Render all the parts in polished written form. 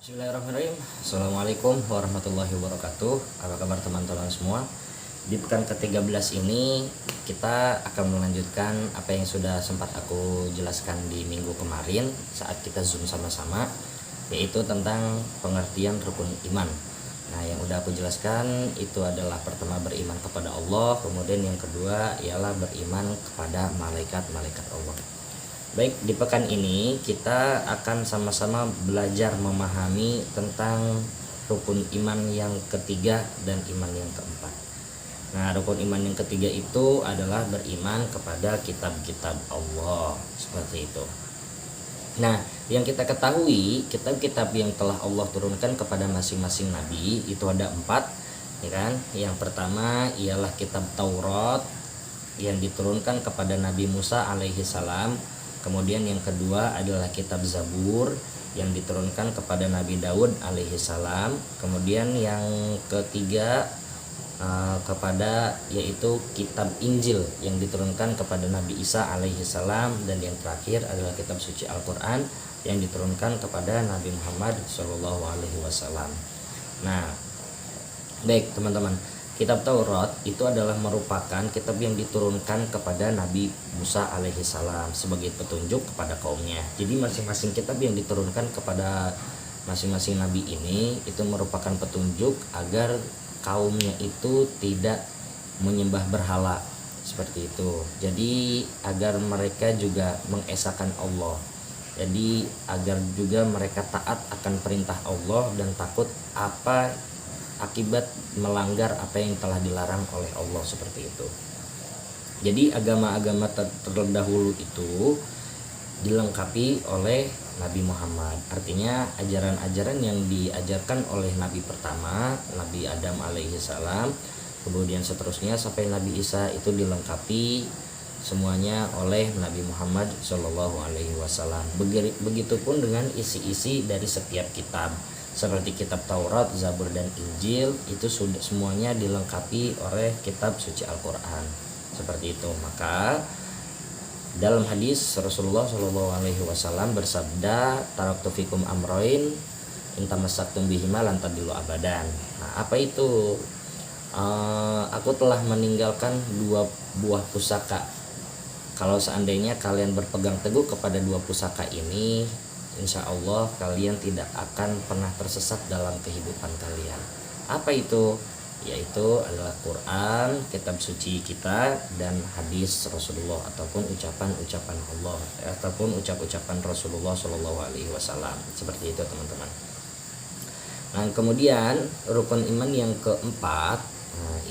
Bismillahirrahmanirrahim. Assalamualaikum warahmatullahi wabarakatuh. Apa kabar teman-teman semua? Di pekan ke-13 ini kita akan melanjutkan apa yang sudah sempat aku jelaskan di minggu kemarin saat kita zoom sama-sama, yaitu tentang pengertian rukun iman. Nah, yang udah aku jelaskan itu adalah pertama beriman kepada Allah, kemudian yang kedua ialah beriman kepada malaikat-malaikat Allah. Baik, di pekan ini kita akan sama-sama belajar memahami tentang rukun iman yang ketiga dan iman yang keempat. Nah, rukun iman yang ketiga itu adalah beriman kepada kitab-kitab Allah, seperti itu. Nah, yang kita ketahui, kitab-kitab yang telah Allah turunkan kepada masing-masing nabi itu ada 4, ya kan? Yang pertama ialah kitab Taurat yang diturunkan kepada Nabi Musa alaihi salam. Kemudian yang kedua adalah kitab Zabur yang diturunkan kepada Nabi Daud alaihi salam. Kemudian yang ketiga kepada yaitu kitab Injil yang diturunkan kepada Nabi Isa alaihi salam, dan yang terakhir adalah kitab suci Al-Qur'an yang diturunkan kepada Nabi Muhammad sallallahu alaihi wasallam. Nah, baik teman-teman, kitab Taurat itu adalah merupakan kitab yang diturunkan kepada Nabi Musa alaihi salam sebagai petunjuk kepada kaumnya. Jadi masing-masing kitab yang diturunkan kepada masing-masing nabi ini itu merupakan petunjuk agar kaumnya itu tidak menyembah berhala, seperti itu. Jadi agar mereka juga mengesahkan Allah. Jadi agar juga mereka taat akan perintah Allah dan takut apa akibat melanggar apa yang telah dilarang oleh Allah, seperti itu. Jadi agama-agama terdahulu itu dilengkapi oleh Nabi Muhammad. Artinya ajaran-ajaran yang diajarkan oleh Nabi pertama, Nabi Adam alaihi salam, kemudian seterusnya sampai Nabi Isa itu dilengkapi semuanya oleh Nabi Muhammad Shallallahu alaihi wasallam. Begitupun dengan isi-isi dari setiap kitab. Seperti kitab Taurat, Zabur, dan Injil itu sudah semuanya dilengkapi oleh kitab suci Al-Qur'an. Seperti itu. Maka dalam hadis Rasulullah Shallallahu alaihi wasallam bersabda, taraktu fikum amroin intamasaktum bihima lan tadillu abadan. Nah, apa itu? Aku telah meninggalkan 2 buah pusaka. Kalau seandainya kalian berpegang teguh kepada 2 pusaka ini, insya Allah kalian tidak akan pernah tersesat dalam kehidupan kalian. Apa itu? Yaitu adalah Quran, kitab suci kita, dan hadis Rasulullah ataupun ucapan-ucapan Allah ataupun ucapan Rasulullah Shallallahu alaihi wasallam. Seperti itu teman-teman. Nah, kemudian rukun iman yang keempat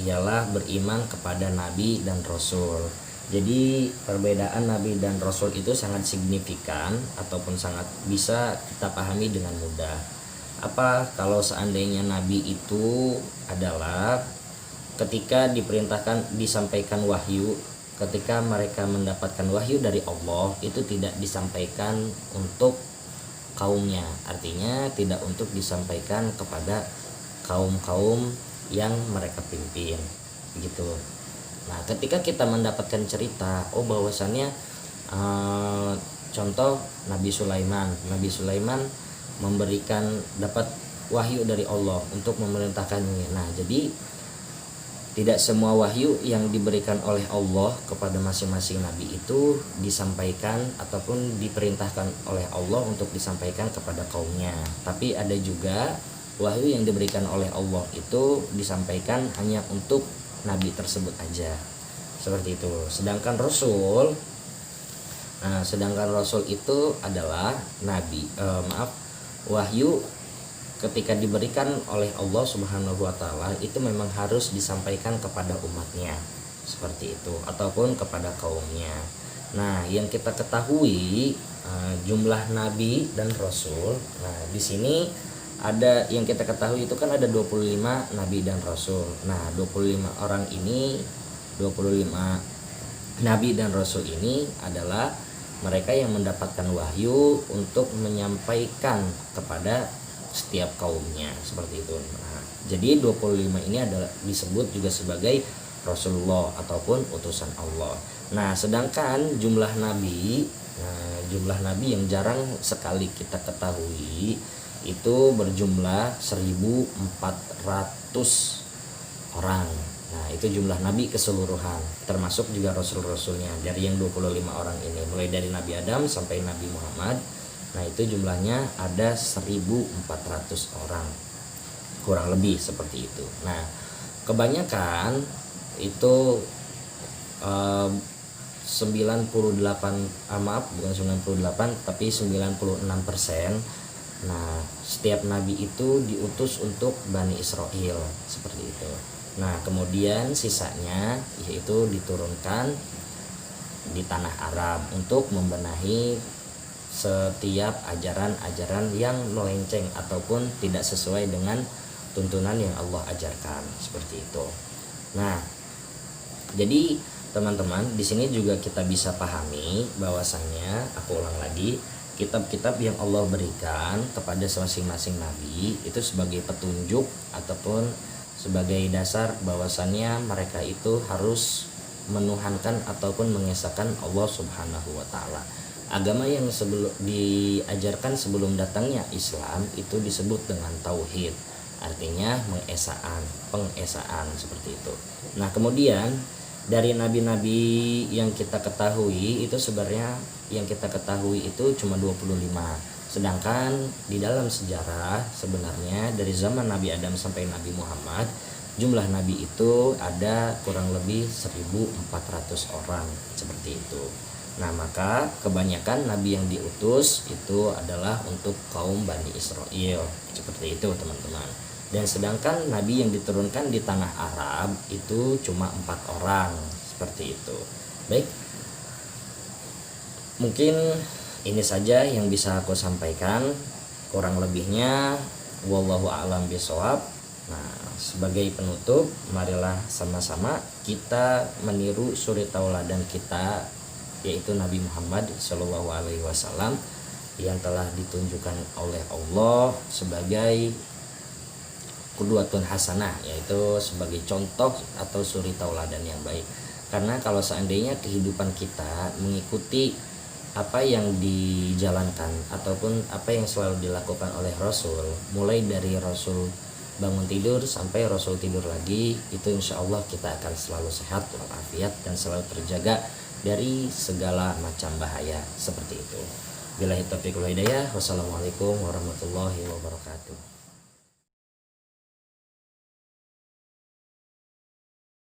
ialah beriman kepada nabi dan rasul. Jadi perbedaan nabi dan rasul itu sangat signifikan ataupun sangat bisa kita pahami dengan mudah. Apa kalau seandainya nabi itu adalah ketika diperintahkan disampaikan wahyu, ketika mereka mendapatkan wahyu dari Allah itu tidak disampaikan untuk kaumnya, artinya tidak untuk disampaikan kepada kaum-kaum yang mereka pimpin gitu. Nah, ketika kita mendapatkan cerita bahwasannya contoh Nabi Sulaiman memberikan dapat wahyu dari Allah untuk memerintahkannya. Nah, jadi tidak semua wahyu yang diberikan oleh Allah kepada masing-masing nabi itu disampaikan ataupun diperintahkan oleh Allah untuk disampaikan kepada kaumnya. Tapi ada juga wahyu yang diberikan oleh Allah itu disampaikan hanya untuk nabi tersebut aja. Seperti itu. Sedangkan Rasul itu adalah wahyu ketika diberikan oleh Allah Subhanahu wa taala itu memang harus disampaikan kepada umatnya, seperti itu, ataupun kepada kaumnya. Nah, yang kita ketahui jumlah nabi dan rasul. Nah, di sini ada yang kita ketahui itu kan ada 25 nabi dan rasul. Nah, 25 orang ini, 25 nabi dan rasul ini adalah mereka yang mendapatkan wahyu untuk menyampaikan kepada setiap kaumnya, seperti itu. Nah, jadi 25 ini adalah disebut juga sebagai Rasulullah ataupun utusan Allah. Nah, sedangkan jumlah nabi, yang jarang sekali kita ketahui itu berjumlah 1.400 orang. Nah, itu jumlah nabi keseluruhan, termasuk juga rasul-rasulnya. Dari yang 25 orang ini, mulai dari Nabi Adam sampai Nabi Muhammad. Nah, itu jumlahnya ada 1.400 orang. Kurang lebih seperti itu. Nah, kebanyakan itu 98 tapi 96%. Nah, setiap nabi itu diutus untuk Bani Israel seperti itu. Nah, kemudian sisanya yaitu diturunkan di tanah Arab untuk membenahi setiap ajaran-ajaran yang melenceng ataupun tidak sesuai dengan tuntunan yang Allah ajarkan seperti itu. Nah, jadi teman-teman, di sini juga kita bisa pahami bahwasannya, aku ulang lagi, kitab-kitab yang Allah berikan kepada masing-masing nabi itu sebagai petunjuk ataupun sebagai dasar bahwasannya mereka itu harus menuhankan ataupun mengesahkan Allah Subhanahu wa taala. Agama yang diajarkan sebelum datangnya Islam itu disebut dengan tauhid. Artinya pengesaan seperti itu. Nah, kemudian dari nabi-nabi yang kita ketahui itu sebenarnya yang kita ketahui itu cuma 25. Sedangkan di dalam sejarah sebenarnya dari zaman Nabi Adam sampai Nabi Muhammad, jumlah nabi itu ada kurang lebih 1.400 orang seperti itu. Nah, maka kebanyakan nabi yang diutus itu adalah untuk kaum Bani Israel seperti itu, teman-teman. Dan sedangkan nabi yang diturunkan di tanah Arab itu cuma 4 orang seperti itu. Baik, mungkin ini saja yang bisa aku sampaikan. Kurang lebihnya wallahu a'lam bishawab. Nah, sebagai penutup, marilah sama-sama kita meniru suri tauladan kita, yaitu Nabi Muhammad SAW yang telah ditunjukkan oleh Allah sebagai qudwatun hasanah, yaitu sebagai contoh atau suri tauladan yang baik. Karena kalau seandainya kehidupan kita mengikuti apa yang dijalankan ataupun apa yang selalu dilakukan oleh Rasul, mulai dari Rasul bangun tidur sampai Rasul tidur lagi, itu insya Allah kita akan selalu sehat walafiat dan selalu terjaga dari segala macam bahaya seperti itu. Billahi taufiq wal hidayah. Wassalamualaikum warahmatullahi wabarakatuh.